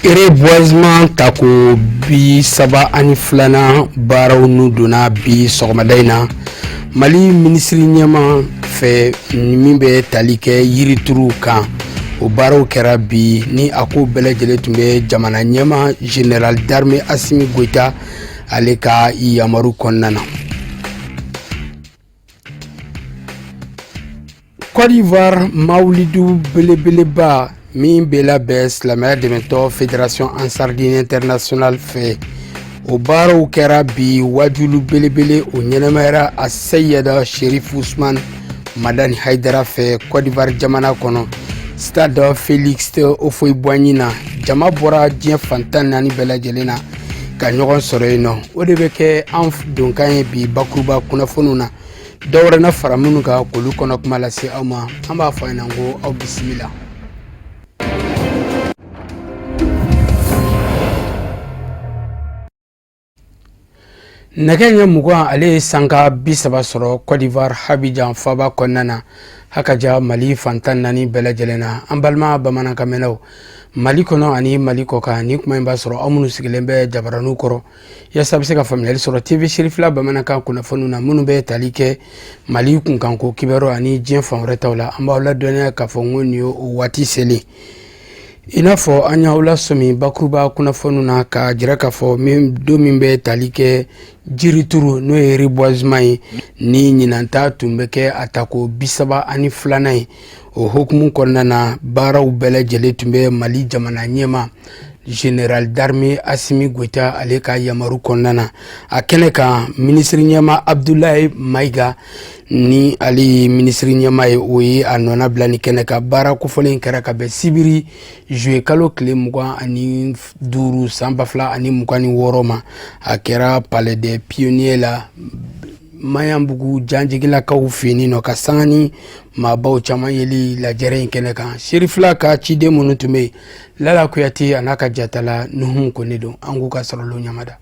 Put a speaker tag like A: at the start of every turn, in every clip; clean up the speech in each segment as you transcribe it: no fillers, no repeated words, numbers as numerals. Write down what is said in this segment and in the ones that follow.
A: Reboisement tako bi saba ani filana baaraw nu donna bi sɔgɔmada in na Mali ministre ɲɛma fɛ min bɛ tali kɛ yirituru kan o baaraw kɛra bi ni a ko bɛɛ lajɛlen tun bɛ jamana ɲɛma Général d'armée Assimi Goïta ale ka yamaru kɔnɔna na. Côte d'Ivoire mawulidu belebeleba min bɛ labɛn silamɛya dɛmɛtɔ Fédération Ansardine International fɛ o baaraw kɛra bi wajulu belebele o ɲɛnɛmayara a Seyida Cherif Ousmane Madani Haidara fɛ Côte d'Ivoire jamana kɔnɔ stade Félix Houphouët-Boigny na jama bɔra diɲɛ fantan naani bɛɛ lajɛlen na ka ɲɔgɔn sɔrɔ yen nɔ o de bɛ kɛ an donkan ye bi bakuruba kunnafoniw na dɔwɛrɛ na fara minnu ka k'olu kɔnɔ kuma lase aw ma an b'a fɔ a ɲɛna ko aw bisimila. Nɛgɛ ɲɛ mugan ale ye sanka 30 sɔrɔ Côte d'Ivoire Abidjan faba kɔnɔna na hakaja Mali fantan naani bɛɛ lajɛlen na an balima bamanankanmɛnnaw Mali kɔnɔ ani Mali kɔkan ni kuma in b'a sɔrɔ aw minnu sigilen bɛ jabaraniw kɔrɔ yaasa bɛ se ka faamuyali sɔrɔ TV Sherifila bamanankan kunnafoniw na minnu bɛ tali kɛ Mali kunkanko kibaru ani diɲɛ fan wɛrɛ taw la an b'aw ladɔnniya k'a fɔ n ko nin ye o waati selen i n'a fɔ an y'aw lasɔmi bakuruba kunnafoniw na ka jira k'a fɔ don min bɛ tali kɛ jirituru n'o ye reboisement ye ni ɲinanta tun bɛ kɛ a tako 32 ye o hokumu kɔnɔna na baaraw bɛɛ lajɛlen tun bɛ Mali jamana ɲɛma Général d'armée Assimi Goïta ale ka yamaru kɔnɔna na a kɛnɛ kan ministre ɲɛma Abdoulaye Maïga ni ali ministre ɲɛma ye o ye a nɔna bila ni kɛnɛ kan baara kofɔlen kɛra ka bɛn sibiri juillet kalo tile 25 san 2026 ma a kɛra Palais des Pionniers la Mayanbugu janjigilakaw fini nɔ ka sanga ni maabaw caman yeli lajɛrɛ in kɛnɛ kan Sherifila ka ciden minnu tun bɛ Lala Kuyate a n'a ka jatala Nuhu Kone don an k'u ka sɔrɔlo ɲamada.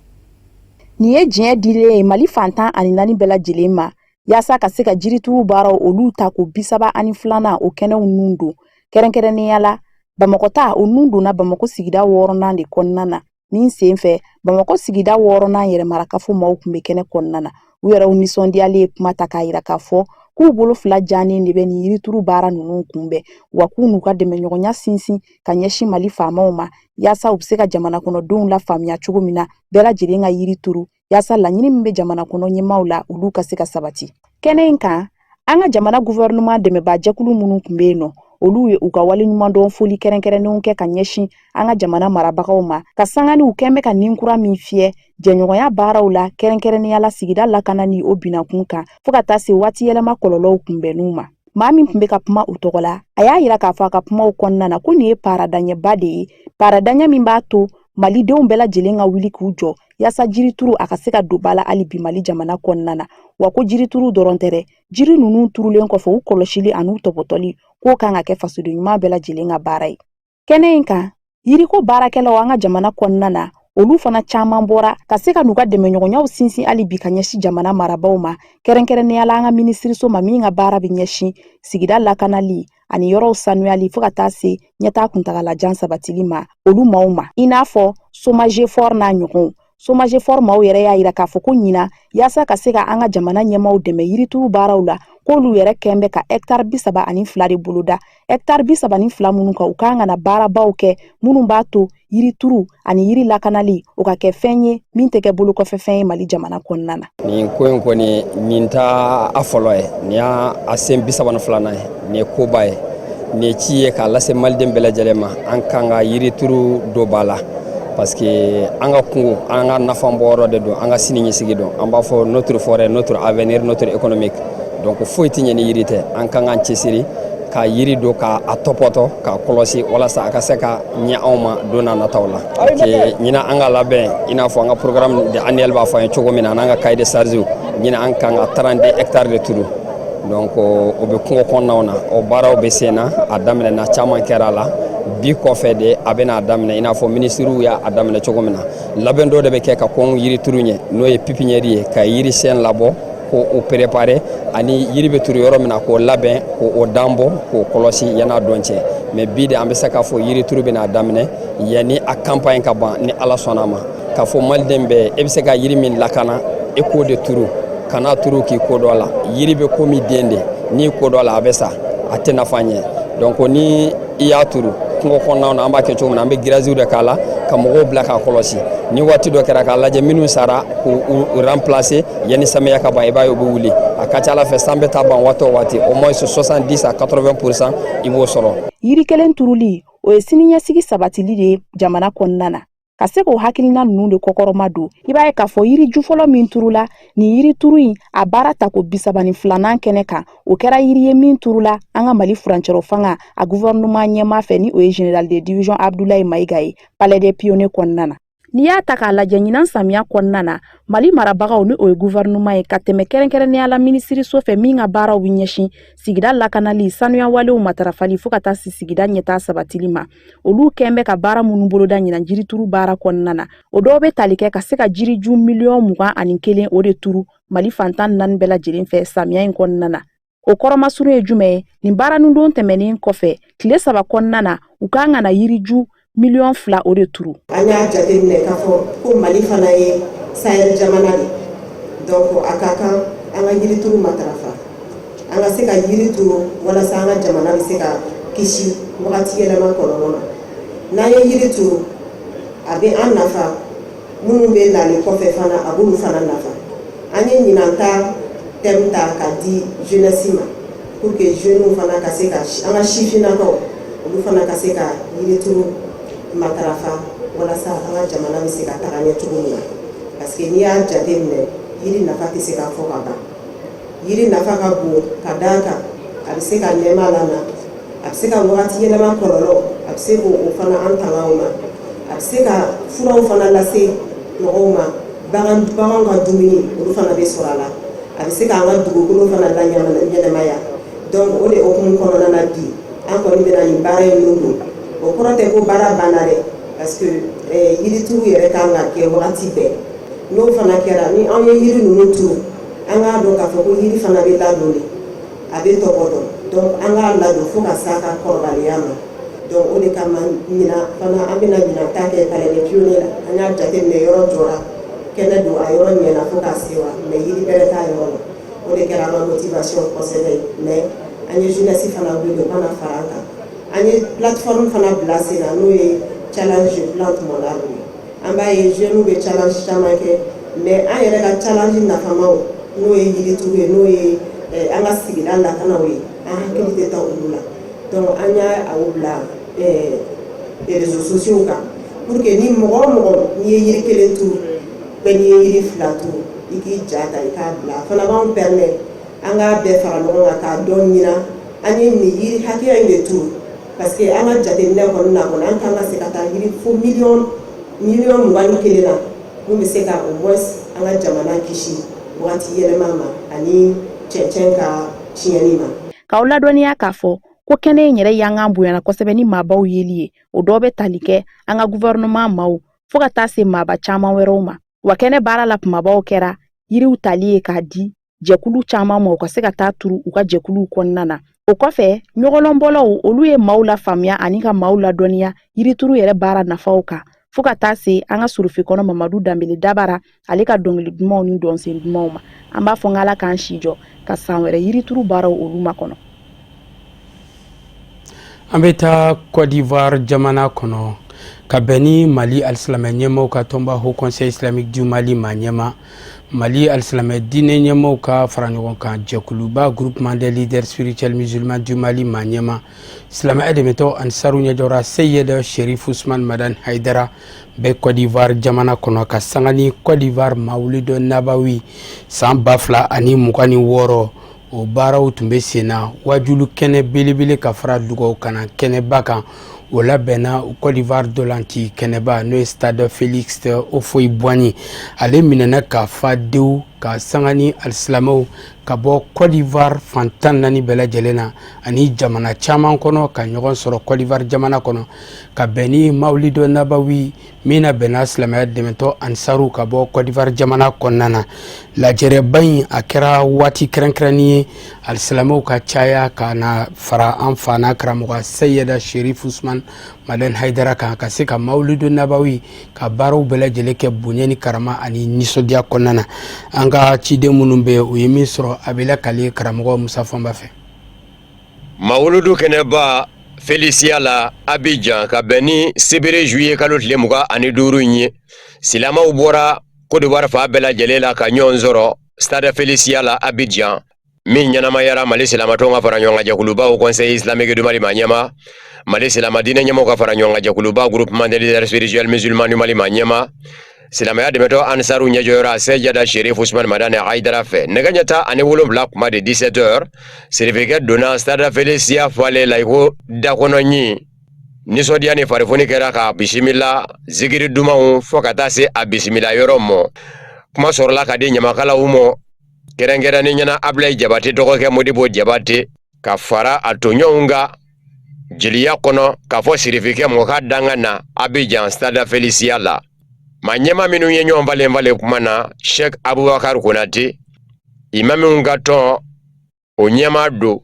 B: Nin ye diɲɛ dilen Mali fantan ani naani bɛɛ lajɛlen ma yaasa ka se ka jirituru baaraw olu ta ko 32 o kɛnɛw nun don kɛrɛnkɛrɛnnenya la Bamakɔ ta o nun donna Bamakɔ sigida 6nan de kɔnɔna na min sen fɛ Bamakɔ sigida 6nan yɛrɛmarakafo maaw tun bɛ kɛnɛ kɔnɔna na u yɛrɛw nisɔndiyalen ye kuma ta k'a jira k'a fɔ k'u bolo fila jannen de bɛ nin yirituru baara ninnu kunbɛn wa k'u n'u ka dɛmɛɲɔgɔnya sinsin ka ɲɛsin Mali faamaw ma yaasa u bɛ se ka jamana kɔnɔdenw la faamuya cogo min na bɛɛ lajɛlen ka yirituru yaasa laɲini min bɛ jamana kɔnɔ ɲɛmaaw la olu ka se ka sabati. Kɛnɛ in kan an ka jamana gouvernement dɛmɛbaa jɛkulu minnu tun bɛ yen nɔ olu ye u ka waleɲumandɔn foli kɛrɛnkɛrɛnnenw kɛ ka ɲɛsin an ka jamana marabagaw ma ka sanga ni u kɛn bɛ ka ninkura min fiyɛ jɛɲɔgɔnya baaraw la kɛrɛnkɛrɛnnenya la sigida lakana ni o binakun kan fo ka taa se waati yɛlɛma kɔlɔlɔw kunbɛnniw ma. Maa min tun bɛ ka kuma u tɔgɔ la a y'a jira k'a fɔ a ka kumaw kɔnɔna na ko nin ye paradanyɛba de ye paradanya min b'a to Malidenw bɛɛ lajɛlen ka wuli k'u jɔ yaasa jirituru a ka se ka don ba la hali bi Mali jamana kɔnɔna na wa ko jirituru dɔrɔn tɛ dɛ jiri ninnu turulen kɔfɛ u kɔlɔsili ani u tɔpɔtɔli k'o kan ka kɛ fasoden ɲuman bɛɛ lajɛlen ka baara ye. Kɛnɛ in kan yiriko baarakɛlaw an ka jamana kɔnɔna na olu fana caman bɔra ka se ka n'u ka dɛmɛɲɔgɔnyaw sinsin hali bi ka ɲɛsin jamana marabaw ma kɛrɛnkɛrɛnnenya la an ka minisiriso ma min ka baara bɛ ɲɛsin sigida lakanali ani yɔrɔw sanuyali fo ka taa se ɲɛtaa kuntagalajan sabatili ma olu maaw ma i n'a fɔ chômage fort n'a ɲɔgɔnw chômage fort maaw yɛrɛ y'a jira k'a fɔ ko ɲina yaasa ka se ka an ka jamana ɲɛmaaw dɛmɛ yirituru baaraw la k'olu yɛrɛ kɛn bɛ ka hectare 32 de boloda hectare 32 minnu kan u kan ka na baarabaw kɛ minnu b'a to yirituru ani yiri lakanali o ka kɛ fɛn ye min tɛ kɛ bolokɔfɛfɛn ye Mali jamana kɔnɔna na.
C: Nin ko in kɔni nin t'a a fɔlɔ ye nin y'a sen 32nan ye nin ye koba ye nin ye ci ye k'a lase Maliden bɛɛ lajɛlen ma an kan ka yirituru dɔ b'a la parce que an ka kungo an ka nafanbɔyɔrɔ de don an ka siniɲɛsigi don an b'a fɔ notre forêt notre avenir notre économique donc foyi tɛ ɲɛ ni yiri tɛ an kan k'an cɛsiri ka yiri don k'a tɔpɔtɔ k'a kɔlɔsi walasa a ka se ka ɲɛ anw ma don n'a nataw la ɲina an ka labɛn i n'a fɔ an ka programme annuel b'a fɔ an ye cogo min na n'an ka cahier de charges ɲina an kan ka 32 hectares de turu donc o bɛ kungo kɔnɔnaw na o baaraw bɛ sen na a daminɛna caman kɛra a la bi kɔfɛ de a bɛna daminɛ i n'a fɔ ministres y'a daminɛ cogo min na labɛn dɔ de bɛ kɛ ka kɔn yirituru ɲɛ n'o ye pipinière ye ka yirisiyɛn labɔ k'o préparer ani yiri bɛ turu yɔrɔ min na k'o labɛn k'o dan bɔ k'o kɔlɔsi yan'a dɔn cɛ mais bi de an bɛ se k'a fɔ yiri turu bɛna daminɛ yanni a campagne ka ban ni Ala sɔnna ma k'a fɔ maliden bɛɛ e bɛ se ka yiri min lakana e k'o de turu kana turu k'i ko dɔ la yiri bɛ komi den de n'i ko dɔ la a bɛ sa a tɛ nafa ɲɛ donc ni i y'a turu kungo kɔnɔnaw na an b'a kɛ cogo min na an bɛ giraziw de k'a la ka mɔgɔw bila k'a kɔlɔsi ni waati dɔ kɛra k'a lajɛ minnu sara k'u remplacer yanni samiya ka ban i b'a ye u bɛ wuli a ka ca Ala fɛ san bɛ taa ban waati o waati au moins 70 à 80% i b'o sɔrɔ.
B: Yiri kelen turuli o ye siniɲɛsigi sabatili de ye jamana kɔnɔna na ka se k'o hakilina ninnu de kɔkɔrɔma don i b'a ye k'a fɔ yiri ju fɔlɔ min turula ni yiri turu in a baara ta ko 32nan kɛnɛ kan o kɛra yiri ye min turula an ka Mali furancɛro fanga a gouvernement ɲɛmaa fɛ ni o ye général de division Abdoulaye Maïga ye palais des pionniers kɔnɔna na. N'i y'a ta k'a lajɛ ɲinan samiya kɔnɔna na Mali marabagaw ni o ye gouvernement ye ka tɛmɛ kɛrɛnkɛrɛnnenya la minisiriso fɛ min ka baaraw bɛ ɲɛsin sigida lakanali sanuya walew matarafali fo ka taa se sigida ɲɛtaa sabatili ma olu kɛn bɛ ka baara minnu boloda ɲinan jirituru baara kɔnɔna na o dɔw bɛ tali kɛ ka se ka jiriju $21,000 o de turu Mali fantan 4 bɛɛ lajɛlen fɛ samiya in kɔnɔna na. O kɔrɔmasuru ye jumɛn ye nin baara ninnu don tɛmɛnen kɔfɛ tile 3 kɔnɔna na u kan ka na yiriju $2,000,000 o de turu.
D: An y'a jateminɛ k'a fɔ ko Mali fana ye Sahel jamana de donc a ka kan an ka yirituru matarafa an ka se ka yiri turu walasa an ka jamana bɛ se ka kisi wagati yɛlɛma kɔlɔlɔ ma n'an ye yiri turu a bɛ an nafa minnu bɛ nalen kɔfɛ fana a b'olu fana nafa an ye ɲinan ta thème ta ka di jeunesse ma pour que jeunes fana ka se ka an ka sifinnakaw olu fana ka se ka yiri turu matarafa walasa an ka jamana bɛ se ka taga ɲɛ cogo min na parce que n'i y'a jateminɛ yiri nafa tɛ se ka fɔ ka ban yiri nafa ka bon ka d'a kan a bɛ se ka nɛɛma lana a bɛ se ka wagati yɛlɛma kɔlɔlɔ a bɛ se k'o fana an tanga o ma a bɛ se ka furaw fana lase mɔgɔw ma baganw ka dumuni olu fana bɛ sɔrɔ a la a bɛ se k'an ka dugukolo fana ɲɛnɛmaya donc o de hokumu kɔnɔna na bi an kɔni bɛna nin baara in min don o kɔrɔ tɛ ko baara banna dɛ parce que yirituru yɛrɛ kan ka kɛ wagati bɛɛ n'o fana kɛra ni anw ye yiri ninnu turu an k'a dɔn k'a fɔ ko yiri fana bɛ ladon de a bɛ tɔgɔ dɔn donc an k'a ladon fo ka s'a ka kɔrɔbaliya ma donc o de kama ɲinan fana an bɛna ɲinan ta kɛ palais des pionniers la an y'a jateminɛ yɔrɔ jɔra kɛnɛ don a yɔrɔ ɲɛna fo ka se wa mais yiri bɛrɛ t'a yɔrɔ la o de kɛra an ka motivation kosɛbɛ mais an ye jeunesse fana wele u kana fara an kan an ye plateforme fana bila sen na n'o ye challenge plante mondiale ye an b'a ye jeunes bɛ challenge caman kɛ mais an yɛrɛ ka challenge nafamaw n'o ye yirituru ye n'o ye an ka sigida lakanaw ye an hakili tɛ taa olu la donc an y'a bila réseaux sociaux kan pour que ni mɔgɔ o mɔgɔ n'i ye yiri kelen turu n'i ye yiri 2 turu i k'i ja ta i k'a bila fana b'anw permet an k'a bɛɛ fara ɲɔgɔn kan k'a dɔn ɲinan an ye nin yiri hakɛya in de turu parce que an ka jateminɛ kɔni na kɔni an kan ka se ka taa yiri fo miliyɔn 21 na mun bɛ se ka au moins an ka jamana kisi wagati yɛlɛma ma ani cɛncɛn ka tiɲɛni ma.
B: K'aw ladɔnniya k'a fɔ ko kɛnɛ in yɛrɛ y'an kan bonyana kosɛbɛ ni maabaw yeli ye o dɔw bɛ tali kɛ an ka gouvernement maaw fo ka taa se maaba caman wɛrɛw ma wa kɛnɛ baara la kumabaw kɛra yiriw tali ye k'a di jɛkulu caman ma u ka se ka taa turu u ka jɛkuluw kɔnɔna na o kɔfɛ ɲɔgɔlɔnbɔlaw olu ye maaw la faamuya ani ka maaw ladɔnniya yirituru yɛrɛ baara nafaw kan fo ka taa se an ka surufi kɔnɔ Mamadu Danbele Dabara ale ka dɔnkili dumanw ni dɔnsen dumanw ma an b'a fɔ ngala k'an si jɔ ka san wɛrɛ yirituru baaraw olu ma kɔnɔ.
A: An bɛ taa Côte d'Ivoire jamana kɔnɔ ka bɛn ni Mali alisilamɛ ɲɛmaaw ka tɔnba Haut Conseil islamique du Mali ma ɲɛma Mali alisilamɛ diinɛ ɲɛmaaw ka fara ɲɔgɔn kan jɛkuluba groupement des leaders spirituels musulmans du Mali ma ɲɛma silamɛ dɛmɛtɔ Ansaru ɲɛjɔra Seyed Cherif Ousmane Madani Haidara bɛ Côte d'Ivoire jamana kɔnɔ ka sanga ni Côte d'Ivoire Mawulido Nabawi san 2026 o baaraw tun bɛ sen na wajulu kɛnɛ belebele ka fara dugaw kana kɛnɛba kan o labɛnna Côte d'Ivoire dolanci kɛnɛba n'o ye stade Félix Houphouët-Boigny ale minɛna ka fa dew ka sangani alisilamaw ka bɔ Côte d'Ivoire fantan nani bɛɛ lajɛlen na ani jamana caman kɔnɔ ka ɲɔgɔn sɔrɔ Côte d'Ivoire jamana kɔnɔ ka bɛn ni mawulido nabawi min na bɛnna silamɛya dɛmɛtɔ ansaru ka bɔ Côte d'Ivoire jamana kɔnɔna na lajɛrɛba in a kɛra waati kɛrɛnkɛrɛnni ye alisilamaw ka caya ka na fara an fa n'a karamɔgɔ Seyida Sherif Usman Maden Haidara kan ka se ka mawulido nabawi ka baaraw bɛɛ lajɛlen kɛ bonya ni karama ani nisɔndiya kɔnɔna na an ka ciden minnu bɛ u ye min sɔrɔ Abila Kali karamɔgɔ Musa Famba fɛ.
E: Mawuludu kɛnɛba Felicia la Abidjan ka bɛn ni sebere juillet kalo tile 25 ye silamaw bɔra Côte d'Ivoire fa bɛɛ lajɛlen la ka ɲɔgɔn sɔrɔ Stade Felicia la Abidjan min ɲɛnamayara Mali silamatɔw ka fara ɲɔgɔn kan jɛkuluba au Conseil islamique du Mali ma ɲɛma Mali silamadinɛ ɲɛmɔgɔw ka fara ɲɔgɔn kan jɛkuluba groupement des leaders spirituels musulmans du Mali ma ɲɛma silamɛya dɛmɛtɔ ansaru ɲɛjɔyɔrɔ Seyida Sherif Usman Maden Haidara fɛ nɛgɛ ɲɛta ani 7 kuma de 17h sirifekɛ donna Stade Felicia fale la iko dakɔnɔɲi nisɔndiya ni farifoni kɛra ka bisimila zikiri dumanw fɔ ka taa se a bisimila yɔrɔ mɔ kuma sɔrɔla ka di ɲamakalaw mɔ kɛrɛnkɛrɛnni ɲɛna Ablaye Jabate dɔgɔkɛ Modibo Jabate ka fara a toɲɔgɔnw ka jeliya kɔnɔ ka fɔ sirifekɛ mɔgɔ ka danga na Abidjan Stade Felicia la ma ɲɛma minnu ye ɲɔgɔn valen kuma na Sheikh Abubakar Konate imamu ka tɔn o ɲɛma do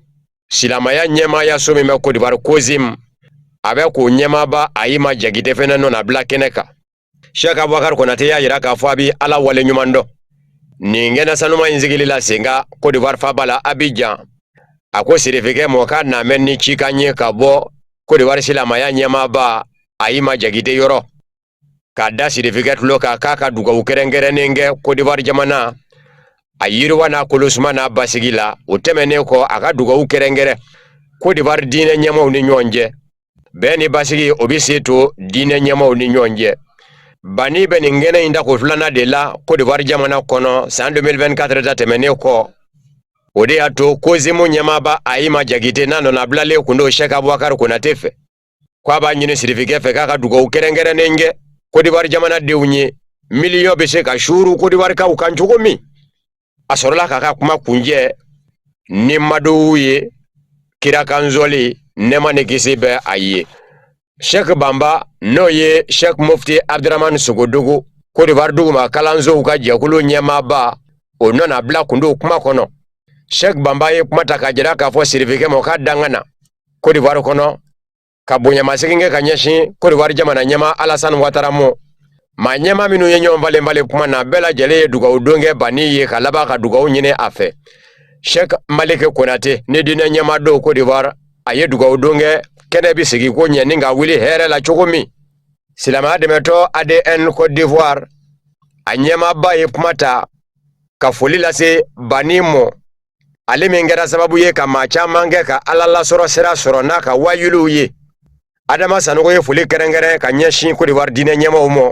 E: silamaya ɲɛmaya so min bɛ Côte d'Ivoire Kozim a bɛ k'o ɲɛmaba a yi ma jagite fɛnɛ nɔ na bila kɛnɛ kan Sheikh Abubakar Konate y'a yira k'a fɔ a bi Ala wale ɲuman dɔn nin kɛnɛ sanuma in sigili la senga Côte d'Ivoire faba la Abidjan a ko sirifekɛ mɔgɔ ka na mɛn ni ci ka ɲɛ ka bɔ Côte d'Ivoire silamaya ɲɛmaba a yi ma jagite yɔrɔ ka da sirifekɛ tulo ka k'a ka dugawu kɛrɛnkɛrɛnnen kɛ Côte d'Ivoire jamana a yiriwa n'a kolosuma n'a basigi la o tɛmɛnen kɔ a ka dugawu kɛrɛnkɛrɛn Côte d'Ivoire diinɛ ɲɛmaw ni ɲɔgɔn cɛ bɛɛ ni basigi o bi se to diinɛ ɲɛmaw ni ɲɔgɔn cɛ bani bɛ nin kɛnɛ in da ko filanan de la Côte d'Ivoire jamana kɔnɔ san 2024 ta tɛmɛnen kɔ o de y'a to Kozimu ɲɛmaba a yi ma jagite n'a nɔna bilalen kun do Sheikh Abubakar Konate fɛ k'a b'a ɲini sirifekɛ fɛ k'a ka dugawu kɛrɛnkɛrɛnnen kɛ Côte d'Ivoire jamana denw ye miliyɔn bɛ se ka suuru Côte d'Ivoire kaw kan cogo min a sɔrɔla k'a ka kuma kunjɛ ni madow ye kira kanzɔli nɛma ni kisi bɛ a ye Sheikh Bamba n'o ye Sheikh Mufti Abdurrahman Sogodogo Côte d'Ivoire duguma kalansow ka jɛkulu ɲɛmaaba o nɔna bila kun do kuma kɔnɔ Sheikh Bamba ye kuma ta ka jira k'a fɔ sirifekɛ ma ka danga na Côte d'Ivoire kɔnɔ ka bonyamasegin kɛ ka ɲɛsin Côte d'Ivoire jamana ɲɛma Alassane Ouattara mo ma ɲɛma minnu ye ɲɔgɔn valen kuma na bɛɛ lajɛlen ye dugawu don kɛ bani ye ka laban ka dugawu ɲini a fɛ Sheikh Malik Konate ni diinɛ ɲɛma do Côte d'Ivoire a ye dugawu don kɛ kɛnɛ bi sigi ko ɲɛ ni ka wuli hɛrɛ la cogo min silamɛya dɛmɛtɔ ADN Côte d'Ivoire a ɲɛmaba ye kuma ta ka foli lase bani mɔ ale min kɛra sababu ye ka maa caman kɛ ka Ala lasɔrɔ sira sɔrɔ n'a ka wayuluw ye Adama Sanogo ye foli kɛrɛnkɛrɛn ka ɲɛsin Côte d'Ivoire diinɛ ɲɛmaw mɔ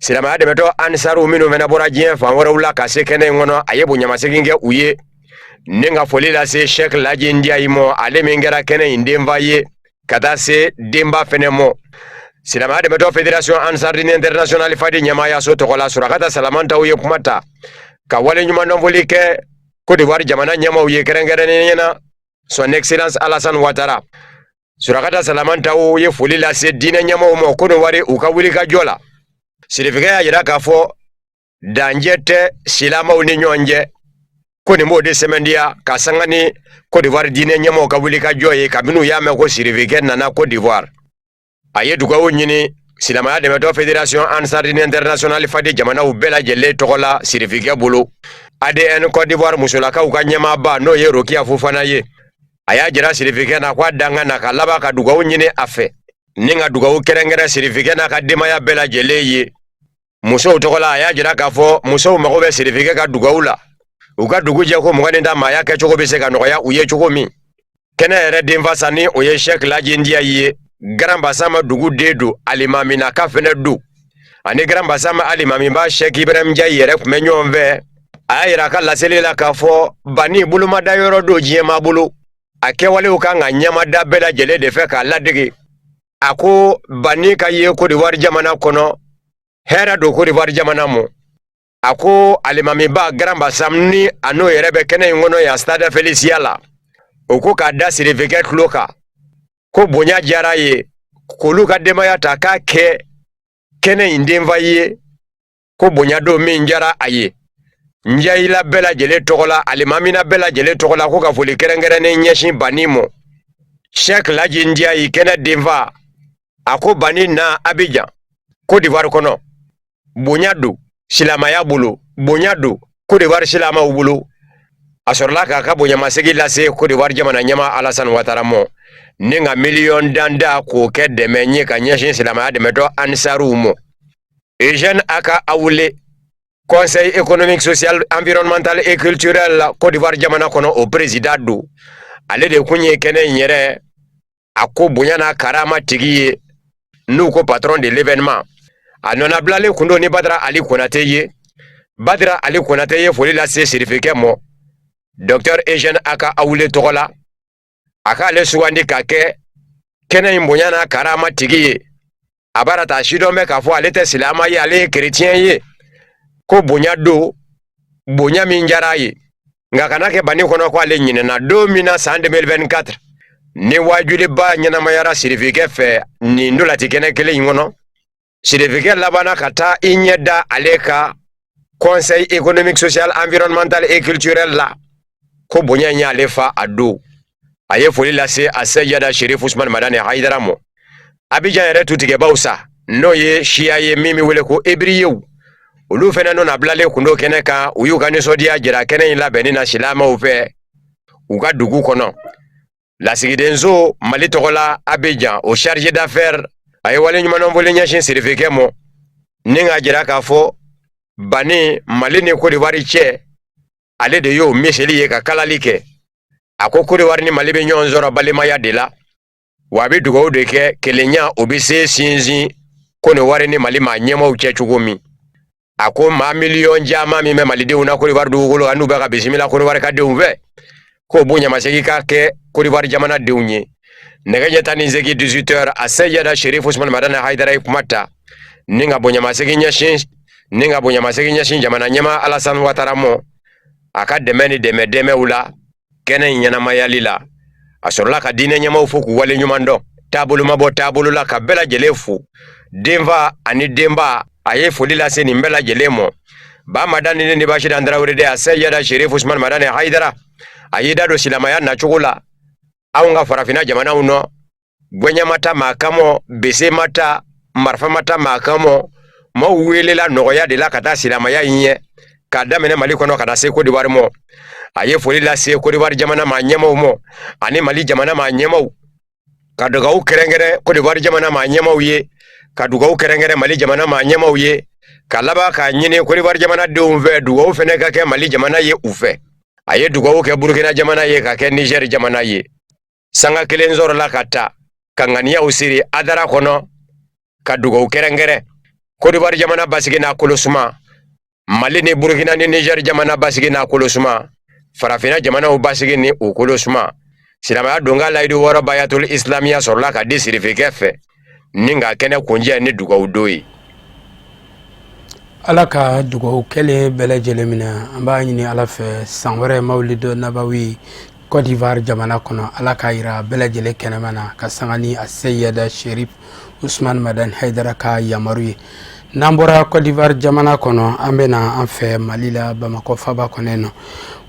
E: silamɛya dɛmɛtɔ ansaru minnu fɛnɛ bɔra diɲɛ fan wɛrɛw la ka se kɛnɛ in kɔnɔ a ye bonyamasegin kɛ u ye ni ka foli lase Sheikh Laji Ndiaye mɔ ale min kɛra kɛnɛ in denba ye ka taa se denba fɛnɛ mɔ silamɛya dɛmɛtɔ Fédération Ansardine International Fadi ɲɛmaya so tɔgɔ la Surakata Salamantaw ye kuma ta ka wale ɲuman dɔnfoli kɛ Côte d'Ivoire jamana ɲɛmaw ye kɛrɛnkɛrɛnnen ɲɛna Son Excellence Alassane Ouattara Surakata Salamantaw ye foli lase diinɛ ɲɛmaw mɔ Côte d'Ivoire u ka wuli ka jɔ la sirifekɛ y'a yira k'a fɔ danjɛ tɛ silamaw ni ɲɔgɔn cɛ ko nin b'o de sɛmɛndiya ka sanga ni Côte d'Ivoire diinɛ ɲɛmaw ka wuli ka jɔ ye kabini u y'a mɛn ko sirifekɛ nana Côte d'Ivoire a ye dugawu ɲini silamɛya dɛmɛtɔ Fédération Ansardine International Fadi jamanaw bɛɛ lajɛlen tɔgɔ la sirifekɛ bolo ADN Côte d'Ivoire musolakaw ka ɲɛmaaba n'o ye Rokia Fofana ye a y'a jira sirifekɛ na k'a danga na ka laban ka dugawu ɲini a fɛ ni ka dugawu kɛrɛnkɛrɛn sirifekɛ n'a ka denbaya bɛɛ lajɛlen ye musow tɔgɔ la a y'a jira k'a fɔ musow mago bɛ sirifekɛ ka dugawu la u ka dugu jɛ ko 20 maaya kɛcogo bɛ se ka nɔgɔya u ye cogo min kɛnɛ yɛrɛ denfa sanni o ye Sheikh Laji Ndiaye ye Grand Bassama dugu den do alimamina ka fɛnɛ do ani Grand Bassama alimamiba Sheikh Ibrahim Ndiaye yɛrɛ tun bɛ ɲɔgɔn fɛ a y'a yira a ka laseli la k'a fɔ bani bolomada yɔrɔ do diɲɛma bolo a kɛwalew kan ka ɲɛmada bɛɛ lajɛlen de fɛ k'a ladege a ko bani ka ye Côte d'Ivoire jamana kɔnɔ hɛrɛ do Côte d'Ivoire jamana mɔ ako alimami ba Grand Bassam ni ano yɛrɛ bɛ kɛnɛ in kɔnɔ ya Stade Felicia la o ko k'a da Sirifekɛ tulo kan ko bonya diyara ye k'olu ka denbaya ta k'a kɛ kɛnɛ in denfa ye ko bonya don min diyara a ye njayila bɛɛ lajɛlen tɔgɔ la alimamina bɛɛ lajɛlen tɔgɔ la ko ka foli kɛrɛnkɛrɛnnen ɲɛsin Bani mɔ Sheikh Laji Ndiaye kɛnɛ denfa a ko Bani na Abidjan Côte d'Ivoire kɔnɔ bonya don silamaya bolo bonya don Côte d'Ivoire silamaw bolo a sɔrɔla k'a ka bonyamasegi lase Côte d'Ivoire jamana ɲɛma Alassane Ouattara mɔ ni ka miliyɔn danda k'o kɛ dɛmɛ ye ka ɲɛsin silamaya dɛmɛtɔ Ansaruw mɔ Eugène Aka Awule Conseil économique, social, environnemental et culturel Côte d'Ivoire jamana kɔnɔ o président do ale de kun ye kɛnɛ in yɛrɛ a ko bonya n'a karama tigi ye n'u ko patron de l'événement a nɔna bilalen kun do ni Badara Ali Konate ye Badara Ali Konate ye foli lase Sirifekɛ mɔ Dr Eugène Aka Awule tɔgɔ la a k'ale sugandi ka kɛ kɛnɛ in bonya n'a karama tigi ye a bara ta sidɔn bɛ k'a fɔ ale tɛ silama ye ale ye chrétien ye ko bonya do bonya min diyara ye nka kana kɛ Bani kɔnɔ ko ale ɲinɛna don min na san 2024 ni wajuliba ɲɛnamayara Sirifekɛ fɛ nin dolati kɛnɛ kelen in kɔnɔ Sirifekɛ labana ka taa i ɲɛ da ale ka Conseil économique, social, environnemental et culturel la ko bonya in y'ale fa a do a ye foli lase a Seyada Sherif Ousmane Madani Haidara mɔ Abidjan yɛrɛ tutigɛbaw sa n'o ye siya ye min bɛ wele ko Ebriyew olu fɛnɛ nɔna bilalen kun do kɛnɛ kan u y'u ka nisɔndiya jira kɛnɛ in labɛnni na silamaw fɛ u ka dugu kɔnɔ lasigidenso Mali tɔgɔ la Abidjan o chargé d'affaires a ye wale ɲuman fɔli ɲɛsin Sirifekɛ mɔ ni ka jira k'a fɔ Bani Mali ni Côte d'Ivoire cɛ ale de y'o miseli ye ka kalali kɛ a ko Côte d'Ivoire ni Mali bɛ ɲɔgɔn sɔrɔ balimaya de la wa a bɛ dugawu de kɛ kelenya o bɛ se sinsin Côte d'Ivoire ni Mali ma ɲɛmaw cɛ cogo min a ko maa miliyɔn caman min bɛ malidenw na Côte d'Ivoire dugukolo kan n'u bɛ ka bisimila Côte d'Ivoire ka denw fɛ k'o bonyamasegi ka kɛ Côte d'Ivoire jamana denw ye nɛgɛ ɲɛ 18 18h a Seyada Sherif Ousmane Madani Haidara ye kuma ta ni ka bonyamasegi ɲɛsin jamana ɲɛma Alassane Ouattara mɔ a ka dɛmɛ ni dɛmɛw la kɛnɛ in ɲɛnamayali la a sɔrɔla ka diinɛ ɲɛmaw fo k'u wale ɲuman dɔn taabolo ma bɔ taabolo la ka bɛɛ lajɛlen fo denfa ani denba a ye foli lase nin bɛɛ lajɛlen mɔ ba madani ni Bashir Andrawere de a Seyada Sherif Ousmane Madani Haidara a y'i da don silamaya nacogo la anw ka farafina jamanaw nɔ gɔɲɛmata maa kamɔ bese mata marifa mata maa kamɔ maaw welela nɔgɔya de la ka taa silamaya in ɲɛ k'a daminɛ Mali kɔnɔ ka taa se Côte d'Ivoire mɔ a ye foli lase Côte d'Ivoire jamana maa ɲɛmaw mɔ ani Mali jamana maa ɲɛmaw ka dugawu kɛrɛnkɛrɛn Côte d'Ivoire jamana maa ɲɛmaw ye ka dugawu kɛrɛnkɛrɛn Mali jamana maa ɲɛmaw ye ka laban k'a ɲini Côte d'Ivoire jamana denw fɛ dugawu fɛnɛ ka kɛ Mali jamana ye u fɛ a ye dugawu kɛ Burkina jamana ye ka kɛ Niger jamana ye sanga kelen sɔrɔla ka ta ka ŋaniyaw siri Adara kɔnɔ ka dugawu kɛrɛnkɛrɛn Côte d'Ivoire jamana basigi n'a kolosuma Mali ni Burkina ni Niger jamana basigi n'a kolosuma farafina jamanaw basigi ni o kolosuma silamaya donga layidu wɔɔrɔ bayatul islamiya sɔrɔla ka di Sirifekɛ fɛ ni ka kɛnɛ kunjɛ ni dugawu do ye
A: Ala ka dugawu kɛlen bɛɛ lajɛlen minɛ an b'a ɲini Ala fɛ san wɛrɛ mawlidu nabawi Côte d'Ivoire jamana kɔnɔ Ala ka yira bɛɛ lajɛlen kɛnɛma na ka sanga ni a Seyada Sherif Ousmane Madani Haidara ka yamaru ye n'an bɔra Côte d'Ivoire jamana kɔnɔ an bɛna an fɛ Mali la Bamakɔ faba kɔnɔ nɔ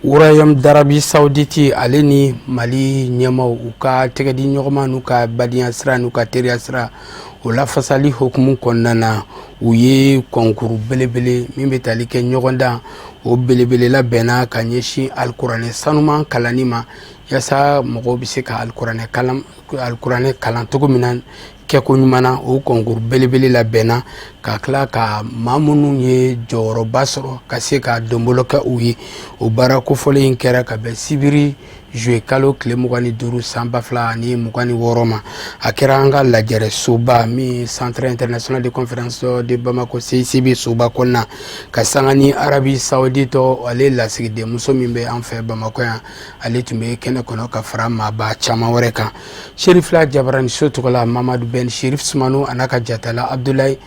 A: Royaume d'Arabie Saoudite ale ni Mali ɲɛmaw u ka tɛgɛdi ɲɔgɔnma n'u ka badenya sira n'u ka teriya sira o lafasali hokumu kɔnɔna na u ye kɔnkuru belebele min bɛ tali kɛ ɲɔgɔn dan o belebele labɛnna ka ɲɛsin alikuranɛ sanuman kalanni ma yasa mɔgɔw bɛ se ka alikuranɛ kalan cogo min na kɛko ɲuman na o kɔnkuru belebele labɛnna ka tila ka maa minnu ye jɔyɔrɔba sɔrɔ ka se ka donbolo kɛ u ye o baara kofɔlen in kɛra ka bɛn sibiri juillet kalo tile 25 san 2026 ma a kɛra an ka lajɛrɛ soba min Centre International de Conférence de Bamako CICB soba kɔnɔna ka sanga ni Arabie Saoudite ale lasigiden muso min bɛ an fɛ Bamako yan ale tun bɛ kɛnɛ kɔnɔ ka fara maaba caman wɛrɛ kan Sherifla Jabarani so tɔgɔ la Mamadu Ben Sherif Sumano a n'a ka jatala Abdoulaye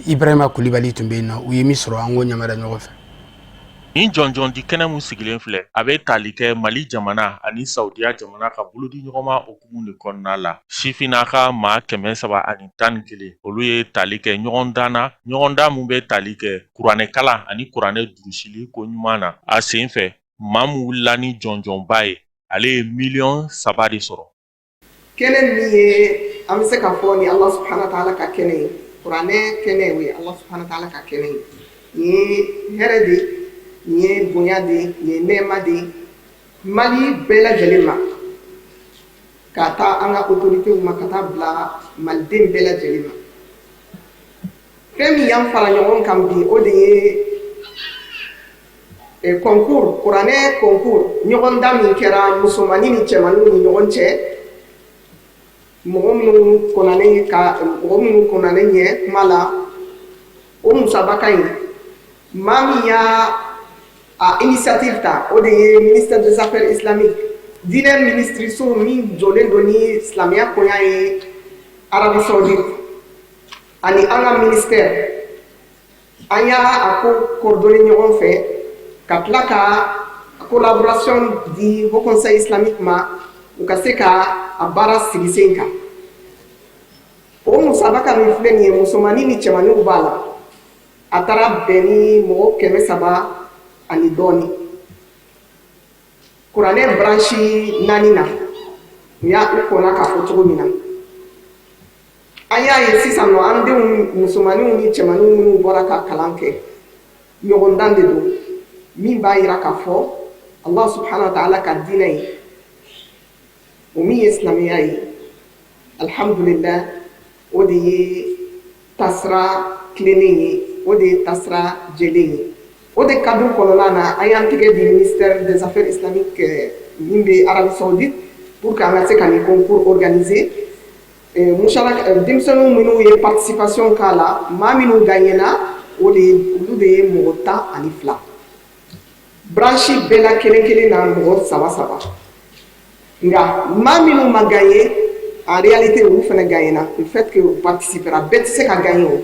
A: Ibrahima Kulibali tun bɛ yen nɔ u ye min sɔrɔ an k'o ɲamara ɲɔgɔn fɛ.
F: Nin jɔnjɔn di kɛnɛ mun sigilen filɛ a bɛ tali kɛ Mali jamana ani Saudiya jamana ka bolodi ɲɔgɔnma hukumu de kɔnɔna la. Sifinnaka maa 311 olu ye tali kɛ ɲɔgɔndan na, ɲɔgɔndan mun bɛ tali kɛ kuranɛkalan ani kuranɛ durusili ko ɲuman na. A sen fɛ maa mun wulila ni jɔnjɔnba ye ale ye 3 millions de sɔrɔ.
G: Kɛnɛ min ye an bɛ se ka fɔ ni Allah subhanahu wa ta'ala ka kɛnɛ ye, kuranɛ kɛnɛ o ye Allah subhanahu wa ta'ala ka kɛnɛ ye. Ni ye hɛrɛ de, ni ye bonya de, ni ye nɛɛma de Mali bɛɛ lajɛlen ma ka taa an ka autorités ma ka taa bila maliden bɛɛ lajɛlen ma. Fɛn min y'an fara ɲɔgɔn kan bi o de ye concours, kuranɛ concours ɲɔgɔndan min kɛra musomanni ni cɛmanni ni ɲɔgɔn cɛ. Mɔgɔ minnu kɔnɔnen ɲɛ kuma la o musabaka in maa min y'a initiative ta o de ye ministère des affaires islamiques diinɛ ministriso min jɔlen don ni silamɛya koɲa ye Arabie Saoudite ani an ka ministère an y'a ko coordonner ɲɔgɔn fɛ ka tila ka collaboration di Haut Conseil islamique ma u ka se ka a baara sigi sen kan. O musabaka min filɛ nin ye musomanni ni cɛmanniw b'a la a taara bɛn ni mɔgɔ 300 ani dɔɔni. Kuranɛ branche 4 na u y'a kɔnna k'a fɔ cogo min na. An y'a ye sisan nɔ an denw musomanniw ni cɛmanniw minnu bɔra ka kalan kɛ ɲɔgɔndan de don min b'a yira k'a fɔ Allah subhanahu wa ta'ala ka diinɛ ye o min ye silamɛya ye alhamdulillah o de ye tasira tilennen ye o de ye tasira jɛlen ye. O de cadre kɔnɔna na an y'an tigɛ di ministère des affaires islamiques min bɛ Arabie Saoudite pour que an ka se ka nin concours organiser. Denmisɛnninw minnu ye participation k'a la maa minnu gagnena olu de ye mɔgɔ 12. Branche bɛɛ la kelen kelen na mɔgɔ 3. Nga maa minnu ma gagné en réalité olu fana gagnena le fait que u participera bɛɛ tɛ se ka gagner o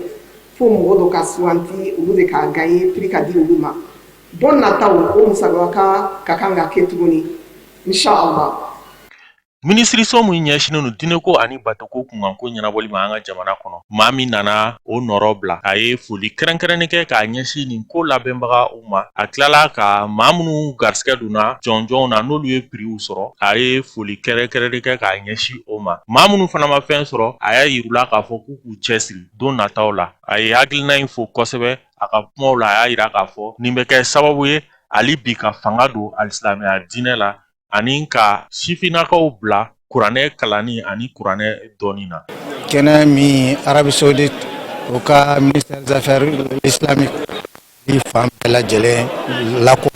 G: fo mɔgɔ dɔ ka suganti olu de ka gagner prix ka di olu ma. Don nataw o musabaka ka kan ka kɛ tuguni inshallah.
F: Minisiriso mun ɲɛsinen don diinɛko ani batoko kunkanko ɲɛnabɔli ma an ka jamana kɔnɔ maa min nana o nɔrɔ bila a ye foli kɛrɛnkɛrɛnnen kɛ k'a ɲɛsin nin ko labɛnbaga u ma a tilala ka maa minnu garisɛgɛ donna jɔnjɔnw na n'olu ye prix sɔrɔ a ye foli kɛrɛnkɛrɛnnen kɛ k'a ɲɛsin o ma maa minnu fana ma fɛn sɔrɔ a y'a yirula k'a fɔ k'u k'u cɛsiri don nataw la a ye hakilina in fo kosɛbɛ a ka kumaw la a y'a yira k'a fɔ nin bɛ kɛ sababu ye hali bi ka fanga don alisilamɛya diinɛ la ani ka sifinnakaw bila kuranɛ kalanni ani kuranɛ dɔnni na.
H: Kɛnɛ min Arabie Saoudite o ka ministère des affaires islamiques bi fan bɛɛ lajɛlen lako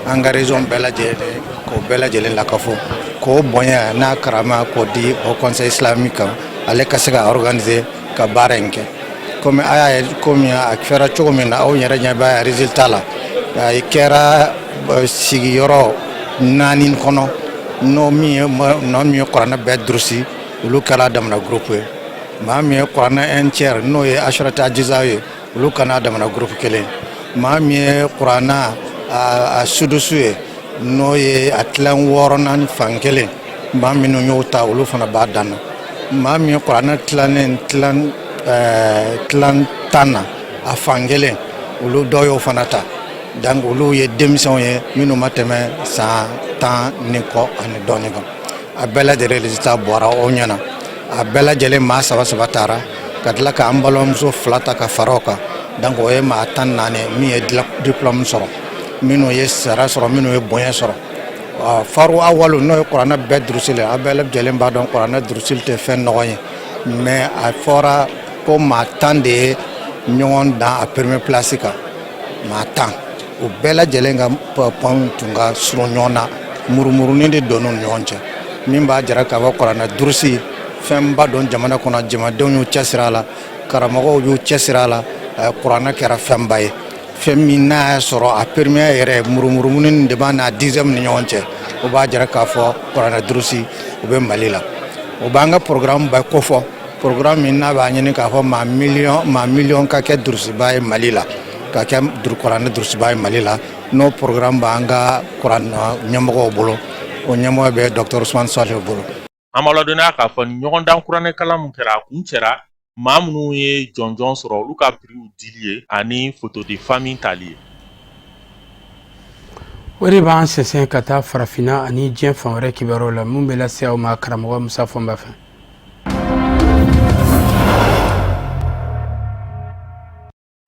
H: an ka région bɛɛ lajɛlen k'o bɛɛ lajɛlen lakafo k'o bonya n'a karama k'o di au conseil islamique ale ka se ka organiser ka baara in kɛ comme a y'a ye komi a kɛra cogo min na aw yɛrɛ ɲɛ b'a résultat la a kɛra sigiyɔrɔ 4 kɔnɔ n'o min ye kuranɛ bɛɛ durusi olu kɛra damana groupe ye maa min ye kuranɛ 1/3 n'o ye asharata ajiza ye olu kana damana groupe kelen maa min ye kuranɛ a sudusu ye n'o ye a tilan 6 fan kelen maa minnu y'o ta olu fana b'a dan na maa min ye kuranɛ tilan 10 na a fan kelen olu dɔ y'o fana ta donc olu ye denmisɛnw ye minnu ma tɛmɛ san 10 ni kɔ ani dɔɔni kan a bɛɛ lajɛlen résultat bɔra o ɲɛna a bɛɛ lajɛlen maa 3 taara ka tila ka an balimamuso 2 ta ka fara o kan donc o ye maa 14 min ye diplôme sɔrɔ minnu ye sara sɔrɔ minnu ye bonya sɔrɔ faru awalu n'o ye kuranɛ bɛɛ durusili a bɛɛ lajɛlen b'a dɔn kuranɛ durusili tɛ fɛn nɔgɔ ye mais a fɔra ko maa 10 de ye ɲɔgɔn dan a premier place kan maa 10 o bɛɛ lajɛlen ka pɔn tun ka surun ɲɔgɔn na murumurunin de donn'u ni ɲɔgɔn cɛ min b'a jira k'a fɔ kuranɛ durusi fɛnba dɔn jamana kɔnɔ jamadenw y'u cɛsiri a la karamɔgɔw y'u cɛsiri a la kuranɛ kɛra fɛnba ye fɛn min n'a y'a sɔrɔ a premier yɛrɛ murumurunin de b'a n'a 10e ni ɲɔgɔn cɛ o b'a jira k'a fɔ kuranɛ durusi o bɛ Mali la o b'an ka programme bɛɛ kofɔ programme min n'a b'a ɲini k'a fɔ maa million ka kɛ durusiba ye Mali la ka kɛ kuranɛ durusiba ye Mali la n'o programme b'an ka kuran ɲɛmɔgɔw bolo o ɲɛmɔgɔ bɛ Dr Ousmane Salihu bolo.
F: An b'a ladɔnniya k'a fɔ ni ɲɔgɔndan kuranɛ kalan mun kɛra a kun cɛra maa minnu ye jɔnjɔn sɔrɔ olu ka prix dili ye ani photo de famille tali ye.
A: O de b'an sɛnsɛn ka taa farafinna ani diɲɛ fan wɛrɛ kibaruyaw la mun bɛ lase aw ma karamɔgɔ Musa Fɔnba fɛ.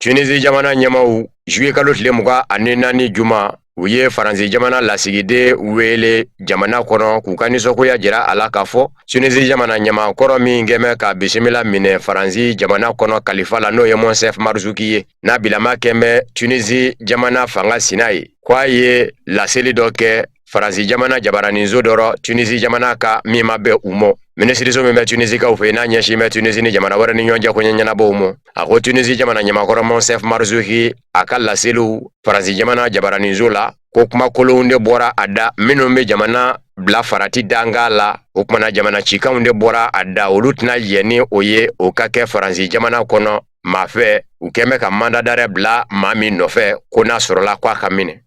E: Tunisie jamana ɲɛmaw juillet kalo tile 24 juma u ye Faransi jamana lasigiden wele jamana kɔnɔ k'u ka nisɔngoya jira a la k'a fɔ Tunisie jamana ɲamakɔrɔ min kɛmɛ ka bisimila minɛ Faransi jamana kɔnɔ kalifa la n'o ye Monsef Marzouki ye n'a bilama kɛmɛ Tunisie jamana fanga sina ye k'a ye laseli dɔ kɛ Faransi jamana jabaranizo dɔrɔ Tunisie jamana ka min ma bɛn u mɔ. Minisiriso min bɛ Tunisikaw fɛ n'a ɲɛsin bɛ Tunisie ni jamana wɛrɛ ni ɲɔgɔn cɛ koɲɛ ɲɛnabɔw mɔ a ko Tunisie jamana ɲamakɔrɔ Monsef Marzouki a ka laseliw Faransi jamana jabaranizo la ko kuma kolonw de bɔra a da minnu bɛ jamana bila farati danga la o kumana jamana cikanw de bɔra a da olu tɛna yɛ ni o ye o ka kɛ Faransi jamana kɔnɔ maa fɛ u kɛmɛ ka mandat d'arrêt bila maa min nɔfɛ ko n'a sɔrɔla k'a ka minɛ.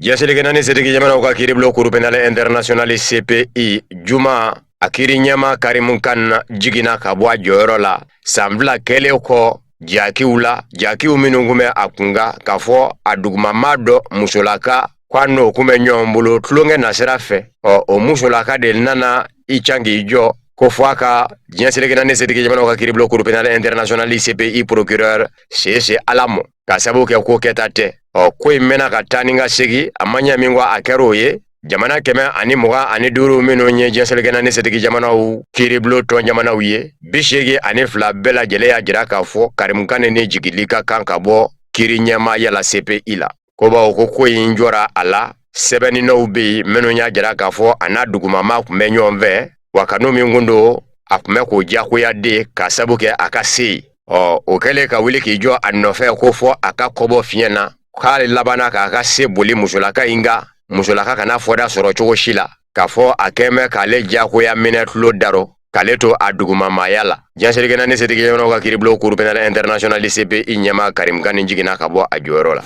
E: Jaselikɛnani setigi jamanaw ka kiiribulon Cour pénale internationale CPI juma a kiiri ɲɛma Karimu Kan jiginna ka bɔ a jɔyɔrɔ la san fila kɛlen kɔ jakiw la jakiw minnu kun bɛ a kunga k'a fɔ a dugumama dɔ musolaka k'a n'o kun bɛ ɲɔgɔn bolo tulonkɛ nasira fɛ o musolaka de nana i can k'i jɔ ko fɔ a ka Jaselikɛnani setigi jamanaw ka kiiribulon Cour pénale internationale CPI procureur Sese Alamo ka sababu kɛ ko kɛta tɛ ko in mɛna ka taa ni ka segi a ma ɲɛ min kɔ a kɛra o ye jamana 125 minnu ye Jaselikɛnani setigi jamanaw kiiribulon tɔn jamanaw ye 82 bɛɛ lajɛlen y'a jira k'a fɔ Karimu Kan ni jigili ka kan ka bɔ kiiri ɲɛmaaya la CPI la ko bawo ko in jɔra a la sɛbɛnninɛw bɛ yen minnu y'a jira k'a fɔ a n'a dugumama tun bɛ ɲɔgɔn fɛ wa kanu min kun don a tun bɛ k'o diyagoya de ka sabu kɛ a ka se yen o kɛlen ka wuli k'i jɔ a nɔfɛ ko fɔ a ka kɔbɔ fiɲɛ na k'ale labanna k'a ka se boli musolaka in ka musolaka kana fɔda sɔrɔ cogo si la k'a fɔ a kɛmɛ k'ale diyagoya minɛ tulo darɔ k'ale to a dugumamaya la. Jaselikɛnani setigi jamanaw ka kiiribulon Cour pénale internationale CPI ɲɛma Karimu Kan jiginna ka bɔ a jɔyɔrɔ la.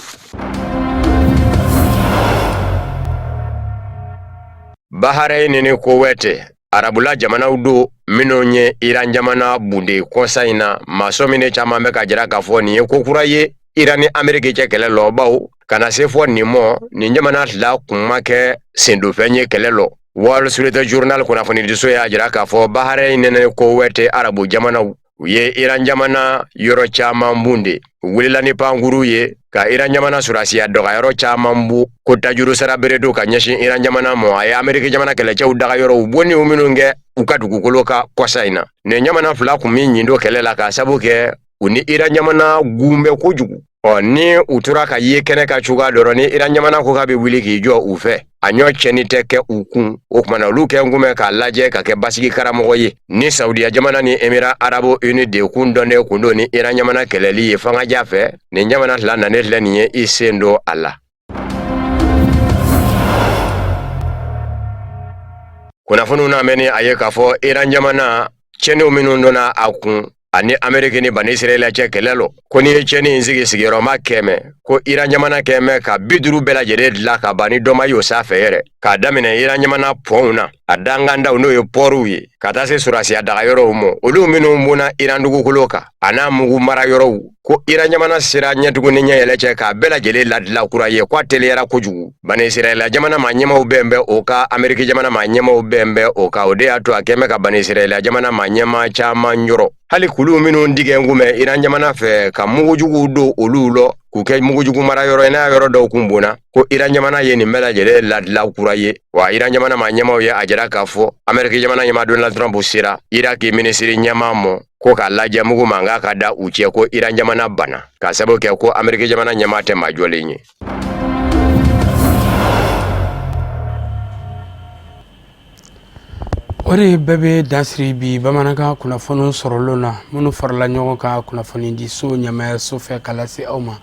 E: Bahrain ni Kuwait arabula jamanaw do minnu ye Iran jamana bunde kɔsa in na maso min caman bɛ ka jira k'a fɔ nin ye ko kura ye Iran ni Ameriki cɛ kɛlɛ lɔ baw kana se fɔ nin mɔ nin jamana fila kun ma kɛ sendofɛn ye kɛlɛ lɔ. Wall Street Journal kunnafonidiso y'a jira k'a fɔ Bahrain ni Kuwait arabu jamanaw u ye Iran jamana yɔrɔ caman bunde u wulila ni pankuru ye ka Iran jamana surasiya dɔgɔyɔrɔ caman bu ko tajuru sara bere do ka ɲɛsin Iran jamana mɔ a ye Ameriki jamana kɛlɛcɛw dagayɔrɔ u bonni minnu kɛ u ka dugukolo ka kɔsa in na nin jamana fila kun min ɲindo kɛlɛ la ka sabu kɛ u ni Iran jamana gunbɛ kojugu ni u tora ka ye kɛnɛ ka cogoya dɔrɔn ni Iran jamana ko k'a bɛ wuli k'i jɔ u fɛ a ɲɔ cɛni tɛ kɛ u kun o kumana olu kɛ ngumɛ k'a lajɛ ka kɛ basigi karamɔgɔ ye ni Saudiya jamana ni Émirats Arabes Unis de kun dɔnnen kun do ni Iran jamana kɛlɛli ye fangaja fɛ nin jamana fila nanen filɛ nin ye i sen do a la. Kunnafoniw na mɛnni a ye k'a fɔ Iran jamana cɛniw minnu donna a kun ani Ameriki ni Bani Israɛl cɛ kɛlɛ lɔ ko ni ye cɛni in sigi sigiyɔrɔma 100 ko Iran jamana kɛmɛ ka 50 bɛɛ lajɛlen dilan ka ban ni dɔ ma y'o sanfɛ yɛrɛ k'a daminɛ Iran jamana pɔnw na a dangandaw n'o ye pɔriw ye ka taa se surasiya dagayɔrɔw mɔ olu minnu bɔnna Iran dugukolo kan a n'a mugu mara yɔrɔw ko Iran jamana sera ɲɛtugu ni ɲɛyɛlɛ cɛ k'a bɛɛ lajɛlen ladila kura ye k'a teliyara kojugu Bani Israɛl jamana maa ɲɛmaw bɛn bɛ o ka Ameriki jamana maa ɲɛmaw bɛn bɛ o ka o de y'a to a kɛmɛ ka Bani Israɛl jamana maa ɲɛma caman yɔrɔ hali kulu minnu digɛn kumɛ Iran jamana fɛ ka mugujugu do olu lɔ k'u kɛ mugujugu mara yɔrɔ n'a yɔrɔ dɔw kun bona ko Iran jamana ye nin bɛɛ lajɛlen ladila kura ye wa Iran jamana maa ɲɛmaw ye a jira k'a fɔ Ameriki jamana ɲɛma Donald Trump sera Iraki minisiri ɲɛma mɔ ko k'a lajɛ mugu mankan ka da u cɛ ko Iran jamana bana ka sababu kɛ ko Ameriki jamana ɲɛma tɛ majɔlen ye.
A: O de bɛɛ bɛ dansiri bi bamanankan kunnafoniw sɔrɔlen na minnu farala ɲɔgɔn kan kunnafoni di so ɲɛmaayaso fɛ k'a lase aw ma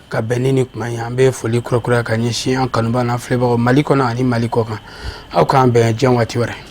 A: ka bɛn ni kuma ye an bɛ foli kurakura ka ɲɛsin an kanuba n'a filɛbagaw Mali kɔnɔ ani Mali kɔ kan aw k'an bɛn diɲɛ waati wɛrɛ